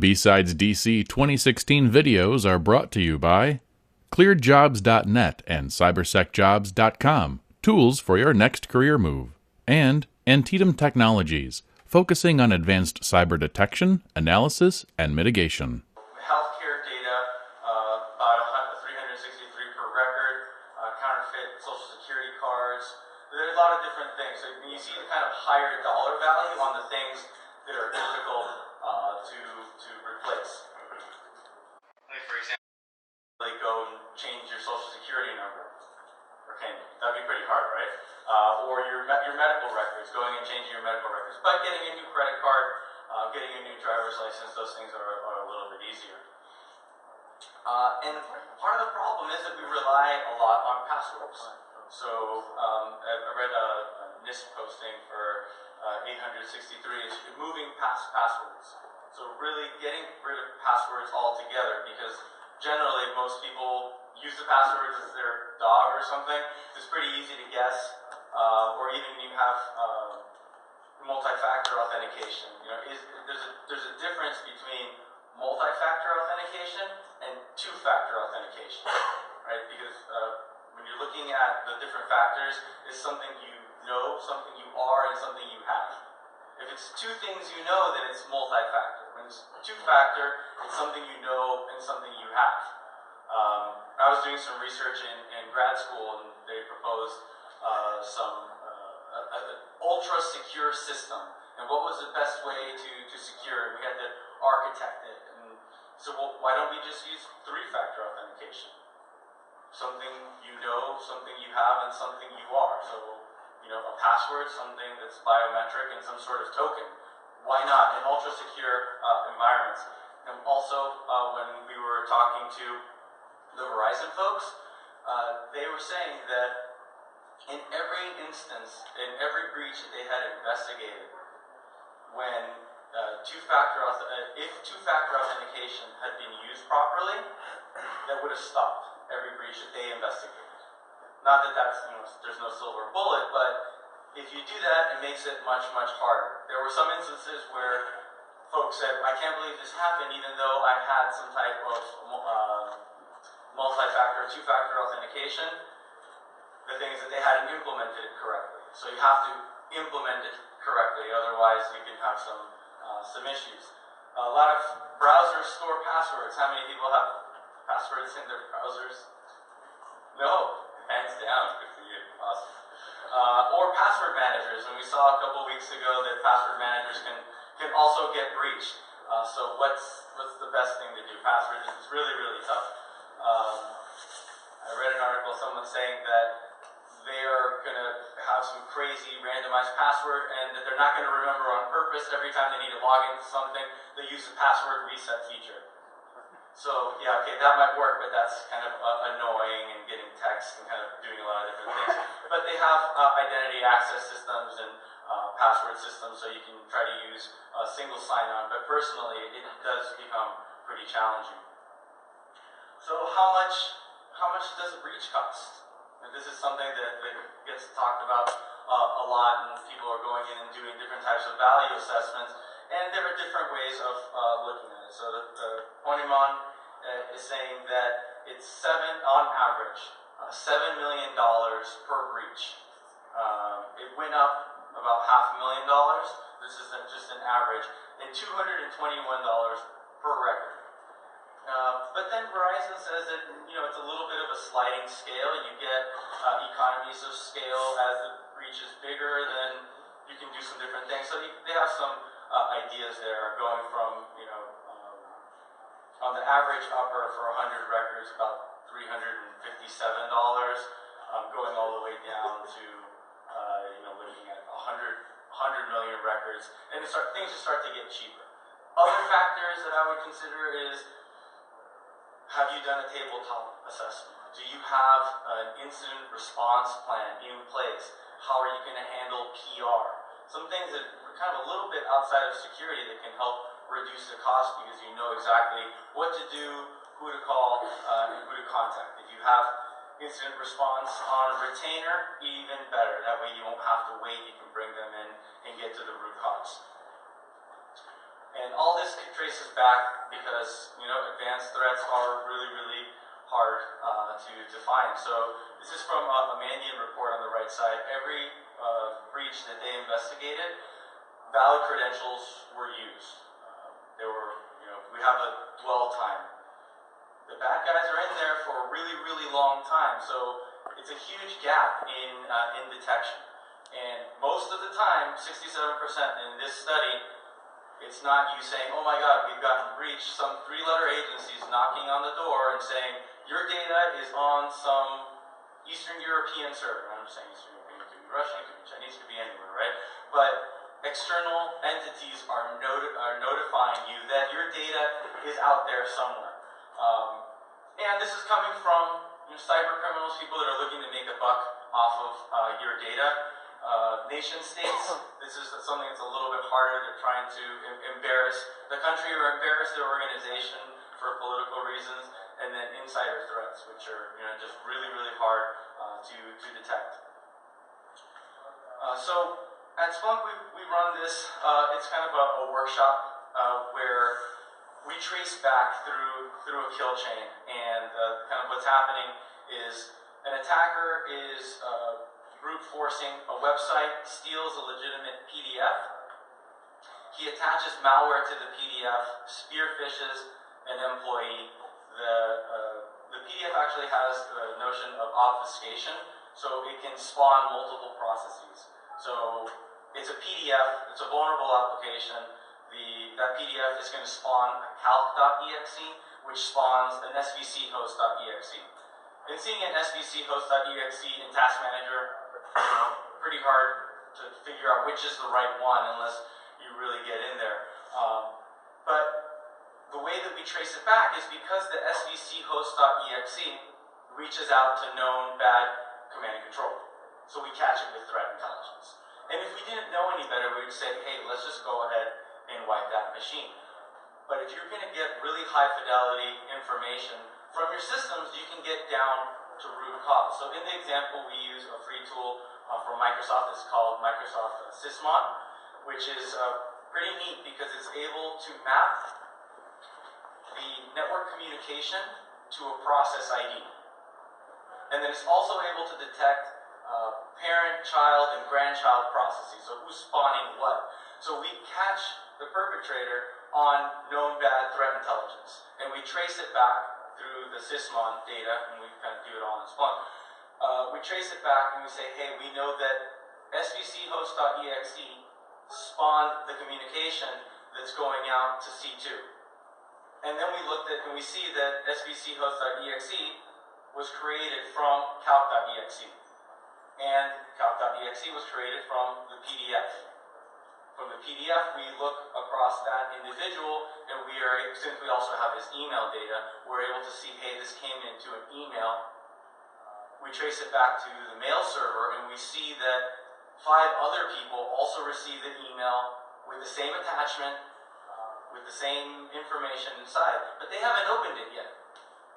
BSides DC 2016 videos are brought to you by clearedjobs.net and cybersecjobs.com, tools for your next career move, and Antietam Technologies, focusing on advanced cyber detection, analysis, and mitigation. Healthcare data, about 363 per record, counterfeit Social Security cards. There's a lot of different things. So you see the kind of higher dollar value on the things that are difficult to replace. Like for example, like go and change your Social Security number. Okay, that'd be pretty hard, right? Or your medical records, going and changing your medical records. But getting a new credit card, getting a new driver's license, those things are a little bit easier. And part of the problem is that we rely a lot on passwords. So I read a NIST posting for 863 is moving past passwords. So really getting rid of passwords altogether, because generally most people use the passwords as their dog or something. It's pretty easy to guess, or even you have multi-factor authentication. You know, there's a difference between multi-factor authentication and two-factor authentication, right? Because when you're looking at the different factors, it's something you know, something you are, and something you have. If it's two things you know, then it's multi-factor. When it's two-factor, it's something you know and something you have. I was doing some research in grad school, and they proposed an ultra-secure system, and what was the best way to secure it? We had to architect it. And so, well, why don't we just use three-factor authentication? Something you know, something you have, and something you are. So, you know, a password, something that's biometric, and some sort of token. Why not in ultra-secure environments? And also, when we were talking to the Verizon folks, they were saying that in every instance, in every breach that they had investigated, when if two-factor authentication had been used properly, that would have stopped every breach that they investigated. Not that there's no silver bullet, but if you do that, it makes it much, much harder. There were some instances where folks said, I can't believe this happened, even though I had some type of multi-factor, two-factor authentication. The things that they hadn't implemented it correctly. So you have to implement it correctly, otherwise you can have some issues. A lot of browsers store passwords. How many people have passwords in their browsers? No. Hands down, good for you, awesome. Or password managers, and we saw a couple weeks ago that password managers can also get breached. So what's the best thing to do? Passwords is really, really tough. I read an article, someone saying that they are going to have some crazy randomized password, and that they're not going to remember on purpose every time they need to log into something. They use the password reset feature. So, yeah, okay, that might work, but that's kind of annoying and getting text and kind of doing a lot of different things. But they have identity access systems and password systems, so you can try to use a single sign-on. But personally, it does become pretty challenging. So how much does a breach cost? And this is something that gets talked about a lot, and people are going in and doing different types of value assessments. And there are different ways of looking at it. So the Ponemon is saying that it's on average, $7 million per breach. It went up about $500,000. This is just an average, and $221 per record. But then Verizon says that it's a little bit of a sliding scale. You get economies of scale as the breach is bigger, then you can do some different things. So they have some ideas there, going from, on the average upper for 100 records, about $357, going all the way down to, looking at 100 million records, and things just start to get cheaper. Other factors that I would consider is, have you done a tabletop assessment? Do you have an incident response plan in place? How are you going to handle PR? Some things that are kind of a little bit outside of security that can help reduce the cost, because you know exactly what to do, who to call, and who to contact. If you have incident response on retainer, even better. That way you won't have to wait, you can bring them in and get to the root cause. And all this traces back because, you know, advanced threats are really, really hard to find. So this is from a Mandian report on the right side. Every breach that they investigated, valid credentials were used. There were, you know, we have a dwell time. The bad guys are in there for a really, really long time. So it's a huge gap in detection. And most of the time, 67% in this study, it's not you saying, oh my God, we've gotten breached, some three-letter agencies knocking on the door and saying, your data is on some Eastern European server. I'm just saying Eastern European, it could be Russian, it could be Chinese, it could be anywhere, right? But external entities are notifying you that your data is out there somewhere. And this is coming from, you know, cyber criminals, people that are looking to make a buck off of your data. Nation states, this is something that's a little bit harder. They're trying to embarrass the country or embarrass their organization for political reasons, and then insider threats, which are, you know, just really, really hard to detect. So at Splunk, we run this. It's kind of a workshop where we trace back through a kill chain, and kind of what's happening is an attacker is brute forcing a website, steals a legitimate PDF. He attaches malware to the PDF, spear phishes an employee. The PDF actually has the notion of obfuscation, so it can spawn multiple processes. So it's a PDF, it's a vulnerable application. That PDF is going to spawn a calc.exe, which spawns an svc host.exe. And seeing an svc host.exe in Task Manager, pretty hard to figure out which is the right one unless you really get in there. But the way that we trace it back is because the svc host.exe reaches out to known bad command and control. So we catch it with threat intelligence. And if we didn't know any better, we would say, hey, let's just go ahead and wipe that machine. But if you're going to get really high fidelity information from your systems, you can get down to root cause. So in the example, we use a free tool from Microsoft. It's called Microsoft Sysmon, which is pretty neat because it's able to map the network communication to a process ID. And then it's also able to detect parent, child, and grandchild processes. So who's spawning what. So we catch the perpetrator on known bad threat intelligence. And we trace it back through the Sysmon data, and we kind of do it all in Splunk. We trace it back and we say, hey, we know that svc host.exe spawned the communication that's going out to C2. And then we looked at, and we see that svc host.exe was created from calc.exe. And calc.exe was created from the PDF. From the PDF, we look across that individual, and we are, since we also have his email data, we're able to see, hey, this came into an email. We trace it back to the mail server, and we see that 5 other people also received the email with the same attachment, with the same information inside, but they haven't opened it yet.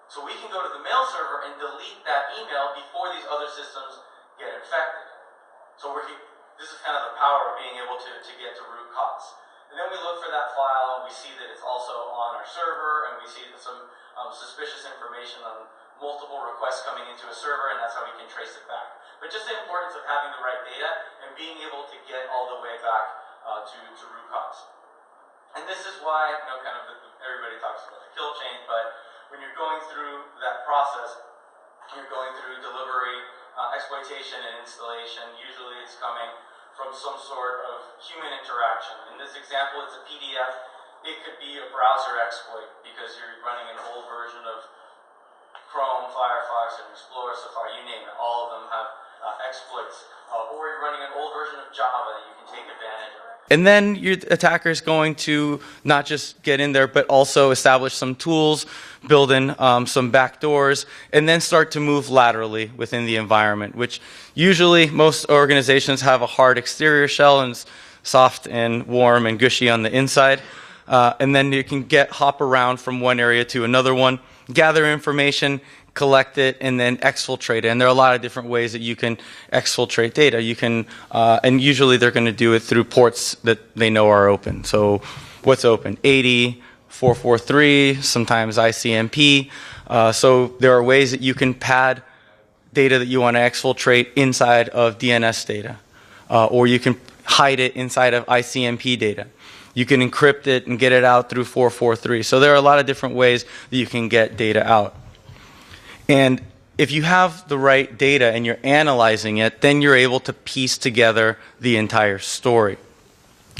So we can go to the mail server and delete that email before these other systems get infected. So this is kind of the power of being able to get to root cause. And then we look for that file, and we see that it's also on our server, and we see some suspicious information on multiple requests coming into a server, and that's how we can trace it back. But just the importance of having the right data and being able to get all the way back to root cause. And this is why, you know, kind of everybody talks about the kill chain, but when you're going through that process, you're going through delivery, exploitation, and installation. Usually it's coming from some sort of human interaction. In this example, it's a PDF. It could be a browser exploit because you're running an old version of Chrome, Firefox, and Explorer, Safari, you name it. All of them have exploits. Or you're running an old version of Java that you can take advantage of. And then your attacker is going to not just get in there, but also establish some tools, build in some backdoors, and then start to move laterally within the environment, which usually most organizations have a hard exterior shell and it's soft and warm and gushy on the inside. And then you can hop around from one area to another one, gather information, collect it, and then exfiltrate it. And there are a lot of different ways that you can exfiltrate data. You can, and usually they're going to do it through ports that they know are open. So what's open, 80, 443, sometimes ICMP. So there are ways that you can pad data that you want to exfiltrate inside of DNS data, or you can hide it inside of ICMP data. You can encrypt it and get it out through 443. So there are a lot of different ways that you can get data out. And if you have the right data and you're analyzing it, then you're able to piece together the entire story.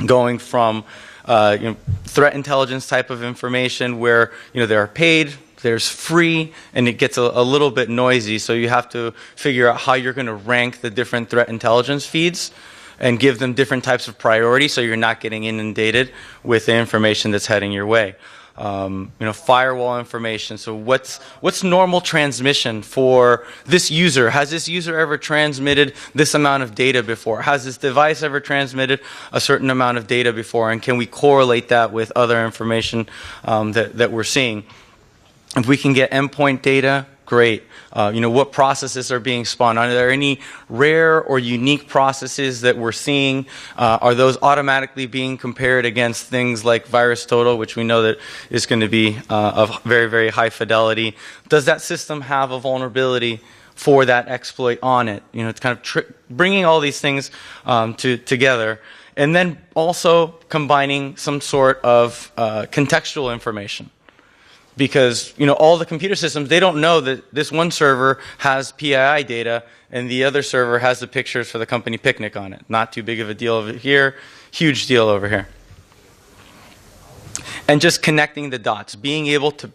Going from threat intelligence type of information where there are paid, there's free, and it gets a little bit noisy. So you have to figure out how you're going to rank the different threat intelligence feeds and give them different types of priority so you're not getting inundated with the information that's heading your way. Firewall information. So what's normal transmission for this user? Has this user ever transmitted this amount of data before? Has this device ever transmitted a certain amount of data before? And can we correlate that with other information that we're seeing? If we can get endpoint data, great. What processes are being spawned? Are there any rare or unique processes that we're seeing? Are those automatically being compared against things like VirusTotal, which we know that is going to be of very, very high fidelity? Does that system have a vulnerability for that exploit on it? It's kind of bringing all these things together. And then also combining some sort of contextual information. Because all the computer systems, they don't know that this one server has PII data and the other server has the pictures for the company picnic on it. Not too big of a deal over here, huge deal over here. And just connecting the dots, being able to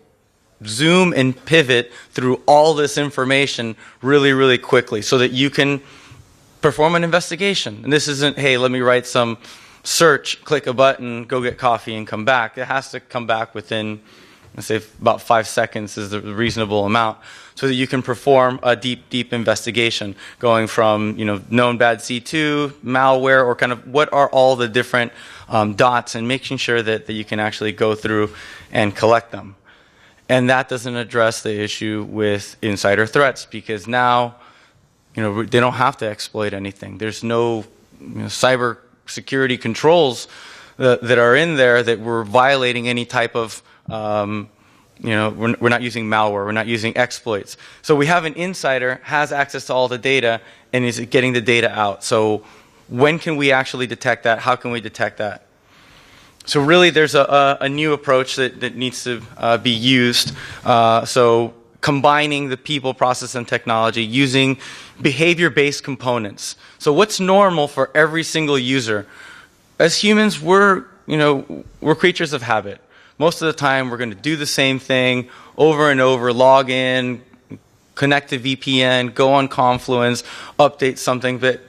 zoom and pivot through all this information really, really quickly so that you can perform an investigation. And this isn't, hey, let me write some search, click a button, go get coffee and come back. It has to come back within, let's say, about 5 seconds is the reasonable amount, so that you can perform a deep, deep investigation, going from known bad C2, malware, or kind of what are all the different dots, and making sure that you can actually go through and collect them. And that doesn't address the issue with insider threats, because now they don't have to exploit anything. There's no cyber security controls that are in there that we're violating any type of we're not using malware, we're not using exploits. So we have an insider, has access to all the data, and is getting the data out. So when can we actually detect that? How can we detect that? So really there's a new approach that needs to be used. So combining the people, process, and technology, using behavior-based components. So what's normal for every single user? As humans, we're creatures of habit. Most of the time, we're going to do the same thing over and over, log in, connect to VPN, go on Confluence, update something. But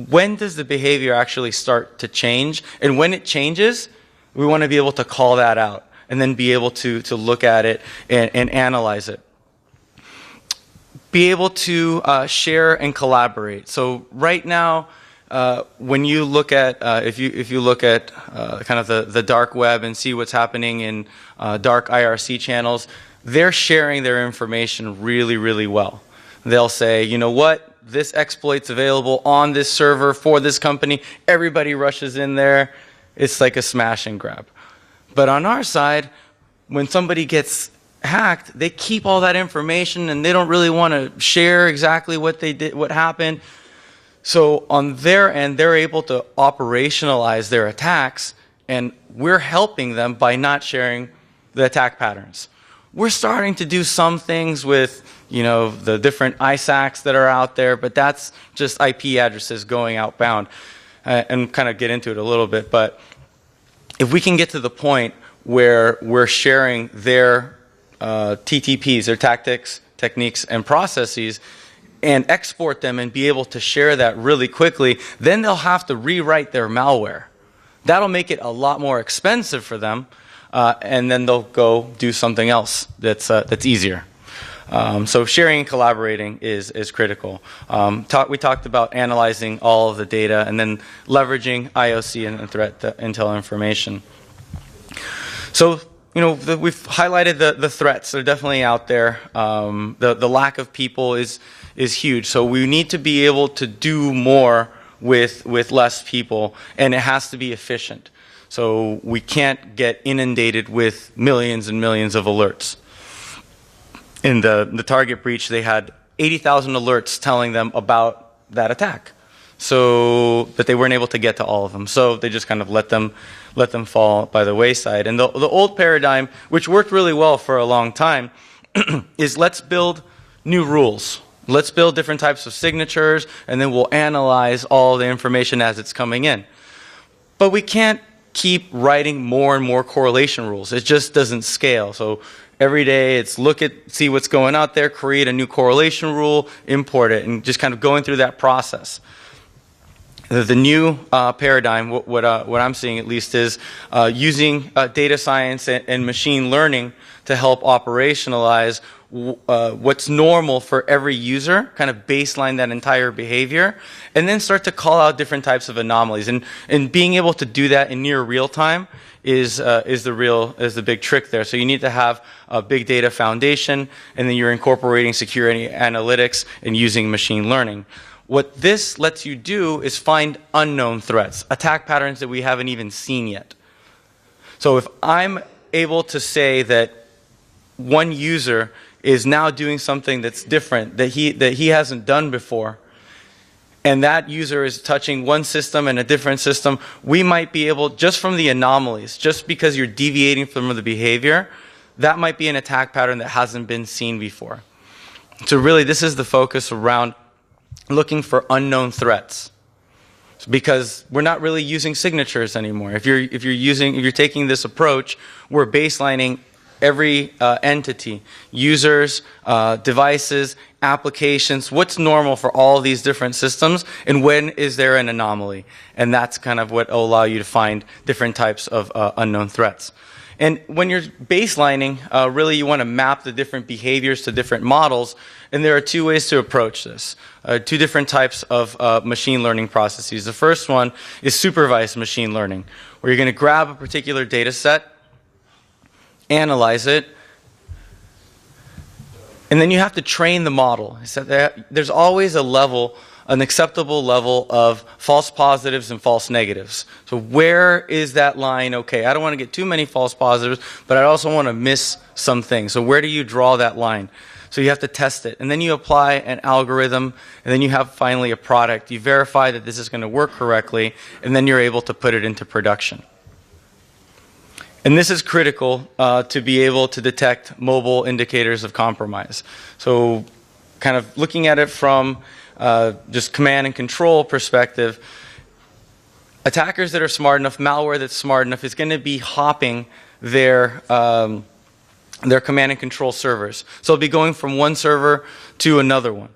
when does the behavior actually start to change? And when it changes, we want to be able to call that out and then be able to look at it and analyze it. Be able to share and collaborate. So right now, when you look at, if you look at kind of the dark web and see what's happening in dark IRC channels, they're sharing their information really, really well. They'll say, you know what, this exploit's available on this server for this company. Everybody rushes in there. It's like a smash and grab. But on our side, when somebody gets hacked, they keep all that information and they don't really want to share exactly what they did, what happened. So on their end, they're able to operationalize their attacks, and we're helping them by not sharing the attack patterns. We're starting to do some things with, the different ISACs that are out there, but that's just IP addresses going outbound, and kind of get into it a little bit. But if we can get to the point where we're sharing their TTPs, their tactics, techniques, and processes, and export them and be able to share that really quickly, then they'll have to rewrite their malware. That'll make it a lot more expensive for them, and then they'll go do something else that's easier. So sharing and collaborating is critical. We talked about analyzing all of the data and then leveraging IOC and threat intel information. So we've highlighted the threats. They're definitely out there. The lack of people is huge. So we need to be able to do more with less people, and it has to be efficient. So we can't get inundated with millions and millions of alerts. In the Target breach, they had 80,000 alerts telling them about that attack. So that they weren't able to get to all of them. So they just kind of let them fall by the wayside. And the old paradigm, which worked really well for a long time, is let's build new rules. Let's build different types of signatures, and then we'll analyze all the information as it's coming in. But we can't keep writing more and more correlation rules. It just doesn't scale. So every day it's see what's going out there, create a new correlation rule, import it, and just kind of going through that process. The new paradigm, what I'm seeing at least, is using data science and machine learning to help operationalize what's normal for every user, kind of baseline that entire behavior, and then start to call out different types of anomalies. And being able to do that in near real time is the big trick there. So you need to have a big data foundation, and then you're incorporating security analytics and using machine learning. What this lets you do is find unknown threats, attack patterns that we haven't even seen yet. So if I'm able to say that one user is now doing something that's different, that he hasn't done before, and that user is touching one system and a different system, we might be able, just from the anomalies, just because you're deviating from the behavior, that might be an attack pattern that hasn't been seen before. So really, this is the focus around looking for unknown threats, because we're not really using signatures anymore. If you're taking this approach, we're baselining every entity, users, devices, applications, what's normal for all these different systems, and when is there an anomaly. And that's kind of what will allow you to find different types of unknown threats. And when you're baselining, really you want to map the different behaviors to different models, and there are two ways to approach this. Two different types of machine learning processes. The first one is supervised machine learning, where you're going to grab a particular data set, analyze it, and then you have to train the model. So there's always a level, an acceptable level of false positives and false negatives. So where is that line? Okay, I don't want to get too many false positives, but I also want to miss some things. So where do you draw that line? So you have to test it. And then you apply an algorithm, and then you have finally a product. You verify that this is going to work correctly, and then you're able to put it into production. And this is critical to be able to detect mobile indicators of compromise. So kind of looking at it from just command and control perspective, attackers that are smart enough, malware that's smart enough, is going to be hopping their command and control servers. So it'll be going from one server to another one.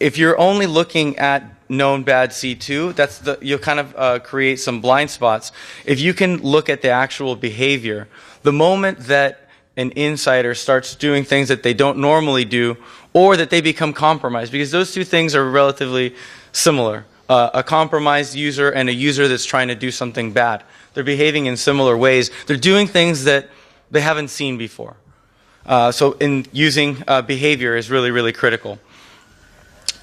If you're only looking at known bad C2, you'll kind of create some blind spots. If you can look at the actual behavior, the moment that an insider starts doing things that they don't normally do, or that they become compromised, because those two things are relatively similar. A compromised user and a user that's trying to do something bad. They're behaving in similar ways. They're doing things that they haven't seen before. So in using behavior is really, really critical.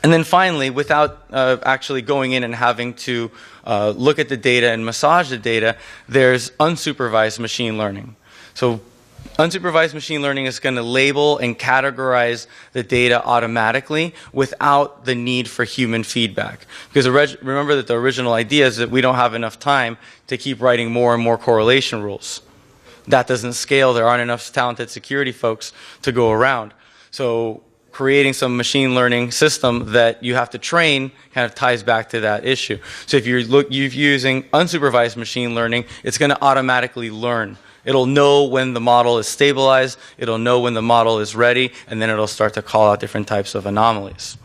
And then finally, without actually going in and having to look at the data and massage the data, there's unsupervised machine learning. So unsupervised machine learning is going to label and categorize the data automatically without the need for human feedback. Because remember that the original idea is that we don't have enough time to keep writing more and more correlation rules. That doesn't scale. There aren't enough talented security folks to go around. So creating some machine learning system that you have to train kind of ties back to that issue. So if you're using unsupervised machine learning, it's going to automatically learn. It'll know when the model is stabilized, it'll know when the model is ready, and then it'll start to call out different types of anomalies.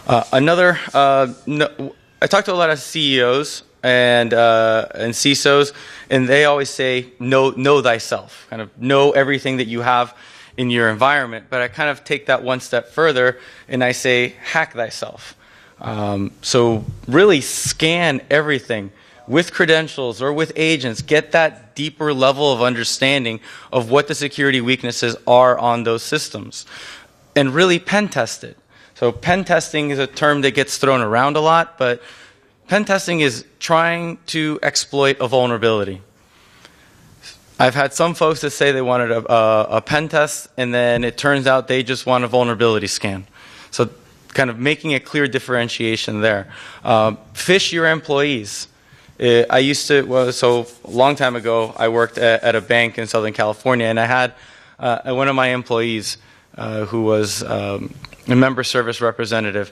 I talked to a lot of CEOs and CISOs, and they always say, know thyself, kind of know everything that you have in your environment. But I kind of take that one step further, and I say, hack thyself. So really scan everything with credentials or with agents, get that deeper level of understanding of what the security weaknesses are on those systems, and really pen test it. So pen testing is a term that gets thrown around a lot, but pen testing is trying to exploit a vulnerability. I've had some folks that say they wanted a pen test, and then it turns out they just want a vulnerability scan. So kind of making a clear differentiation there. Phish your employees. I used to, well, so a long time ago, I worked at a bank in Southern California, and I had one of my employees who was a member service representative.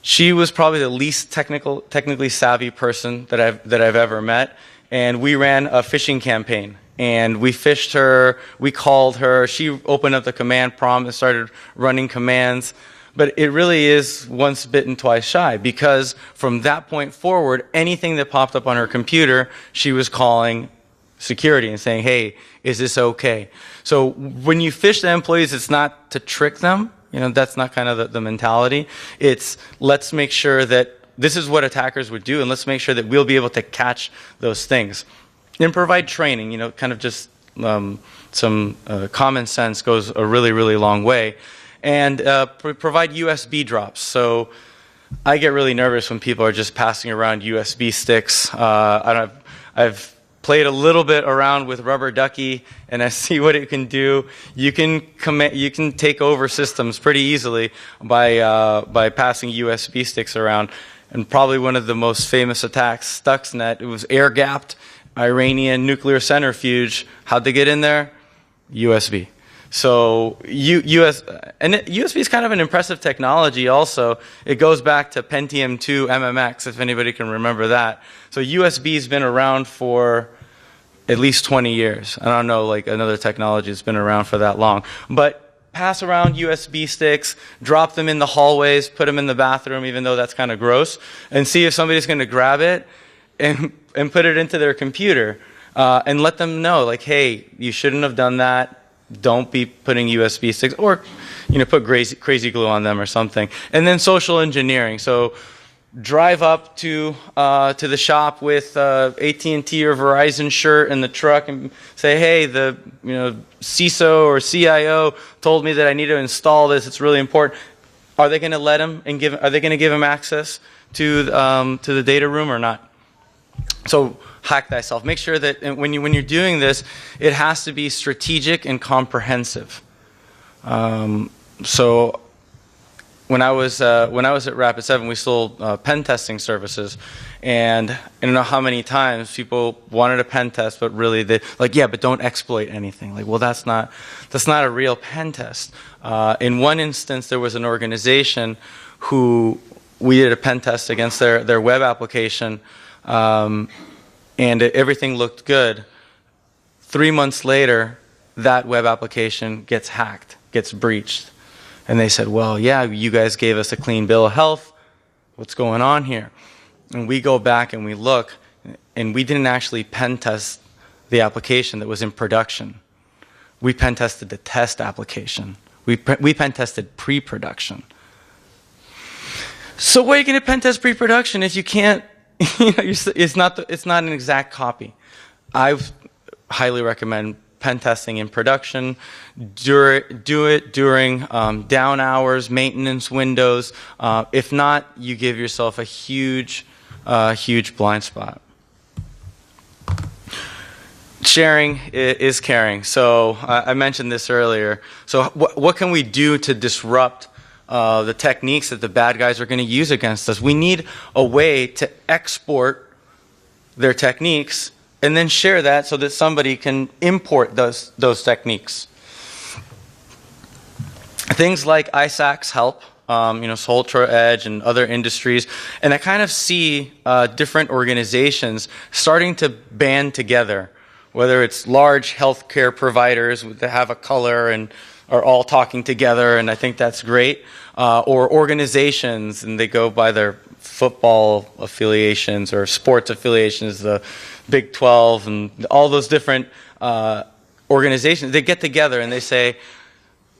She was probably the least technically savvy person that I've ever met, and we ran a phishing campaign. And we phished her, we called her, she opened up the command prompt and started running commands. But it really is once bitten, twice shy, because from that point forward, anything that popped up on her computer, she was calling security and saying, hey, is this okay? So when you phish the employees, it's not to trick them. You know, that's not kind of the mentality. It's let's make sure that this is what attackers would do, and let's make sure that we'll be able to catch those things. And provide training, you know, kind of just some common sense goes a really, really long way. And provide USB drops. So I get really nervous when people are just passing around USB sticks. I've played a little bit around with Rubber Ducky, and I see what it can do. You can take over systems pretty easily by passing USB sticks around. And probably one of the most famous attacks, Stuxnet, it was air-gapped Iranian nuclear centrifuge. How'd they get in there? USB. So USB is kind of an impressive technology also. It goes back to Pentium 2 MMX, if anybody can remember that. So USB's been around for at least 20 years. I don't know, like another technology that's been around for that long. But pass around USB sticks, drop them in the hallways, put them in the bathroom, even though that's kind of gross, and see if somebody's going to grab it and put it into their computer, and let them know, like, hey, you shouldn't have done that. Don't be putting USB sticks, or put crazy glue on them or something. And then social engineering. So drive up to the shop with AT&T or Verizon shirt in the truck and say, hey, the CISO or CIO told me that I need to install this. It's really important. Are they going to let him and are they going to give him access to the data room or not? So hack thyself. Make sure that when you're doing this, it has to be strategic and comprehensive. So when I was at Rapid7, we sold pen testing services, and I don't know how many times people wanted a pen test, but really but don't exploit anything. Like, well, that's not a real pen test. In one instance, there was an organization who we did a pen test against their web application. And everything looked good. 3 months later, that web application gets hacked, gets breached. And they said, well, yeah, you guys gave us a clean bill of health. What's going on here? And we go back and we look, and we didn't actually pen test the application that was in production. We pen tested the test application. We pen tested pre-production. So why are you going to pen test pre-production if you can't? It's not an exact copy. I highly recommend pen testing in production. Do it during down hours, maintenance windows. If not, you give yourself a huge blind spot. Sharing is caring. So I mentioned this earlier. So what can we do to disrupt the techniques that the bad guys are going to use against us? We need a way to export their techniques and then share that so that somebody can import those techniques. Things like ISACs help, Soltra Edge and other industries, and I kind of see different organizations starting to band together, whether it's large healthcare providers that have a color and are all talking together, and I think that's great. Or organizations, and they go by their football affiliations or sports affiliations, the Big 12 and all those different organizations. They get together and they say,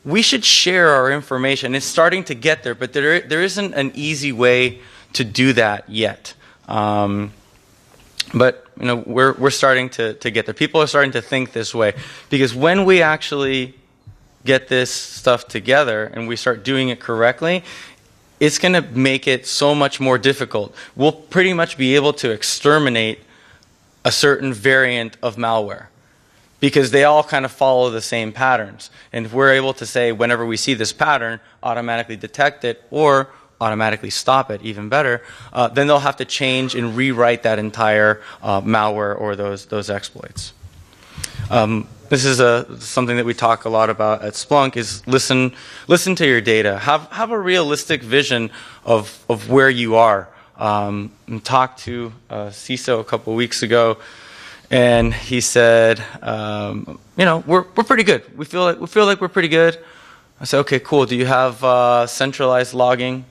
we should share our information. It's starting to get there, but there isn't an easy way to do that yet. But we're starting to get there. People are starting to think this way, because when we actually get this stuff together and we start doing it correctly, it's going to make it so much more difficult. We'll pretty much be able to exterminate a certain variant of malware because they all kind of follow the same patterns. And if we're able to say, whenever we see this pattern, automatically detect it or automatically stop it, even better, then they'll have to change and rewrite that entire malware or those exploits. This is something that we talk a lot about at Splunk is listen to your data. Have a realistic vision of where you are. Talked to CISO a couple weeks ago, and he said, we're pretty good. We feel like we're pretty good. I said, okay, cool. Do you have centralized logging?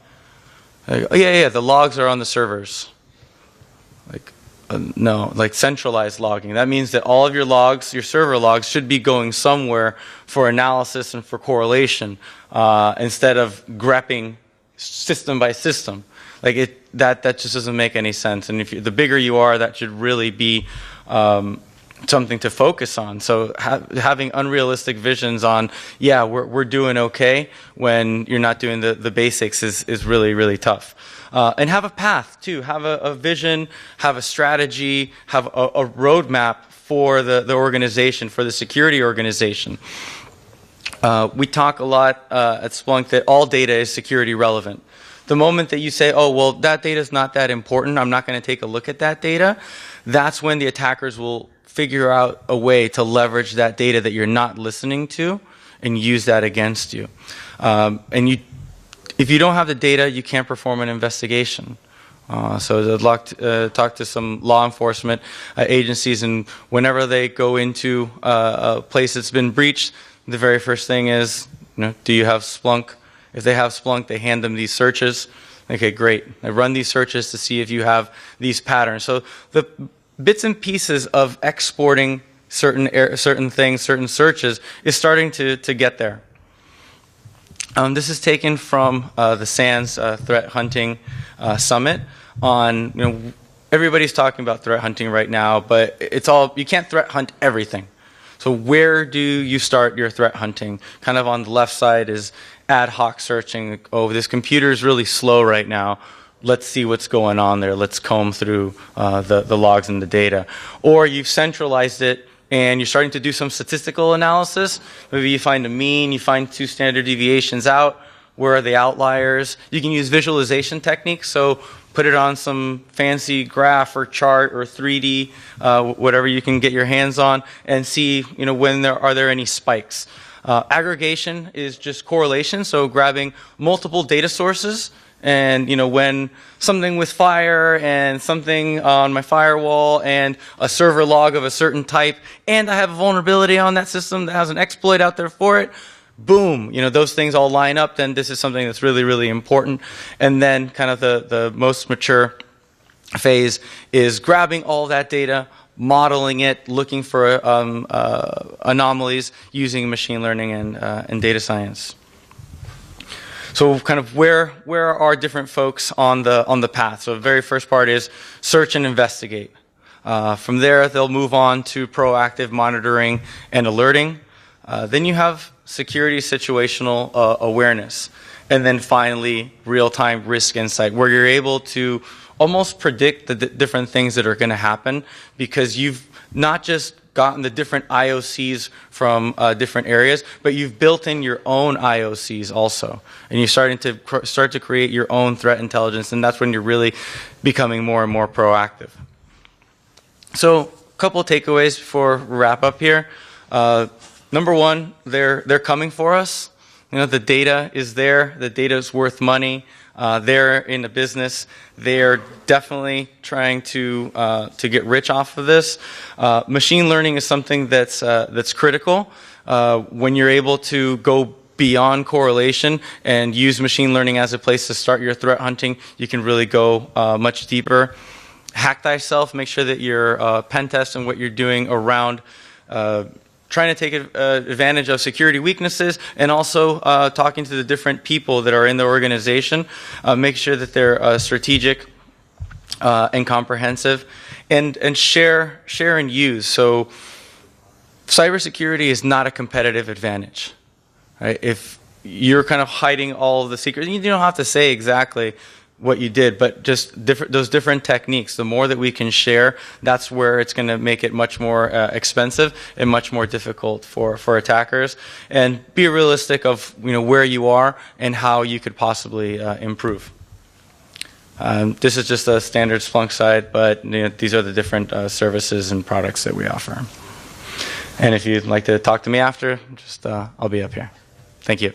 Like, oh, yeah, the logs are on the servers. Like, no, like centralized logging. That means that all of your logs, your server logs, should be going somewhere for analysis and for correlation instead of grepping system by system. Like that just doesn't make any sense. And the bigger you are, that should really be something to focus on. So having unrealistic visions on, yeah, we're doing okay when you're not doing the basics is really, really tough. And have a path, too. Have a vision, have a strategy, have a roadmap for the organization, for the security organization. We talk a lot at Splunk that all data is security relevant. The moment that you say, oh, well, that data is not that important, I'm not going to take a look at that data, that's when the attackers will figure out a way to leverage that data that you're not listening to and use that against you. If you don't have the data, you can't perform an investigation. So I'd talk to some law enforcement agencies, and whenever they go into a place that's been breached, the very first thing is, do you have Splunk? If they have Splunk, they hand them these searches. Okay, great. They run these searches to see if you have these patterns. So the bits and pieces of exporting certain things, certain searches, is starting to get there. This is taken from the SANS Threat Hunting Summit. Everybody's talking about threat hunting right now, but you can't threat hunt everything. So where do you start your threat hunting? Kind of on the left side is ad hoc searching. Oh, this computer is really slow right now. Let's see what's going on there. Let's comb through the logs and the data. Or you've centralized it, and you're starting to do some statistical analysis. Maybe you find a mean, you find 2 standard deviations out. Where are the outliers? You can use visualization techniques, so put it on some fancy graph or chart or 3D, whatever you can get your hands on, and see when are there any spikes. Aggregation is just correlation, so grabbing multiple data sources, and when something with fire and something on my firewall and a server log of a certain type, and I have a vulnerability on that system that has an exploit out there for it, boom, those things all line up, then this is something that's really, really important. And then kind of the most mature phase is grabbing all that data, modeling it, looking for anomalies using machine learning and data science. So kind of where are different folks on the path? So the very first part is search and investigate. From there, they'll move on to proactive monitoring and alerting. Then you have security situational awareness. And then finally, real-time risk insight, where you're able to almost predict the different things that are going to happen because you've not just gotten the different IOCs from different areas, but you've built in your own IOCs also. And you're starting to create your own threat intelligence, and that's when you're really becoming more and more proactive. So a couple of takeaways before we wrap up here. Number one, they're coming for us. The data is there. The data is worth money. They're in the business. They're definitely trying to get rich off of this. Machine learning is something that's critical. When you're able to go beyond correlation and use machine learning as a place to start your threat hunting, you can really go much deeper. Hack thyself. Make sure that your pen test and what you're doing around trying to take advantage of security weaknesses, and also talking to the different people that are in the organization. Make sure that they're strategic and comprehensive, and share and use. So cybersecurity is not a competitive advantage. Right? If you're kind of hiding all of the secrets. You don't have to say exactly what you did, but just those different techniques. The more that we can share, that's where it's going to make it much more expensive and much more difficult for attackers. And be realistic of where you are and how you could possibly improve. This is just a standard Splunk site, but these are the different services and products that we offer. And if you'd like to talk to me after, just I'll be up here. Thank you.